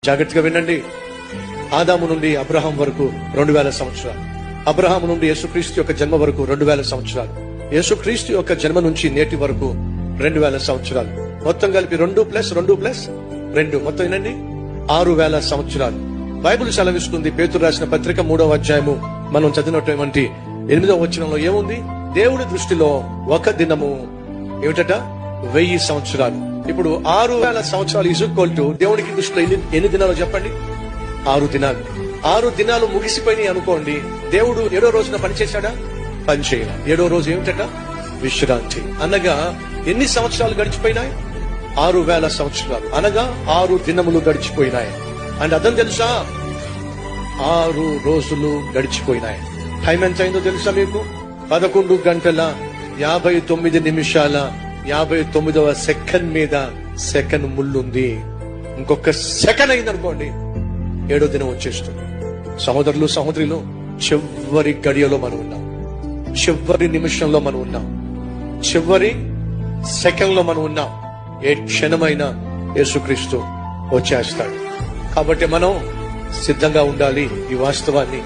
జాగ్రత్తగా వినండి. ఆదాము నుండి అబ్రహాం వరకు 2000 సంవత్సరాలు, అబ్రహాం నుండి యేసుక్రీస్తు యొక్క జన్మ వరకు 2000 సంవత్సరాలు, యేసుక్రీస్తు యొక్క జన్మ నుంచి నేటి వరకు 2000 సంవత్సరాలు, మొత్తం కలిపి 2 + 2 + 2 మొత్తం వినండి 6000 సంవత్సరాలు. బైబిల్ సెలవిస్తుంది, పేతురు రాసిన పత్రిక 3వ అధ్యాయము మనం చదివినటువంటి 8వ వచనంలో ఏముంది? దేవుడి దృష్టిలో ఒక దినము ఏమిటట? 1000 సంవత్సరాలు. ఇప్పుడు 6000 సంవత్సరాలు ఈక్వల్ టు దేవుడికి దృష్టిలో ఎన్ని దినాలు చెప్పండి? 6 దినాలు. 6 దినాలు ముగిసిపోయినాయి అనుకోండి. దేవుడు 7వ రోజున పనిచేశాడా? పని చేయాల. 7వ రోజు ఏమిటట? విశ్రాంతి. అనగా ఎన్ని సంవత్సరాలు గడిచిపోయినాయి? 6000 సంవత్సరాలు, అనగా 6 దినములు గడిచిపోయినాయి. అండ్ అర్థం తెలుసా? 6 రోజులు గడిచిపోయినాయి. టైం ఎంత అయిందో తెలుసా మీకు? 11 గంటల 59 నిమిషాల 59వ సెకండ్ మీద సెకండ్ ముళ్ళుంది. ఇంకొక సెకండ్ అయిందనుకోండి 7వ దినం వచ్చేస్తుంది. సహోదరులు సహోదరులు, చివరి గడియలో మనం ఉన్నాం, చివరి నిమిషంలో మనం ఉన్నాం, చివరి సెకండ్ లో మనం ఉన్నాం. ఏ క్షణమైనా యేసుక్రీస్తు వచ్చేస్తాడు. కాబట్టి మనం సిద్ధంగా ఉండాలి. ఈ వాస్తవాన్ని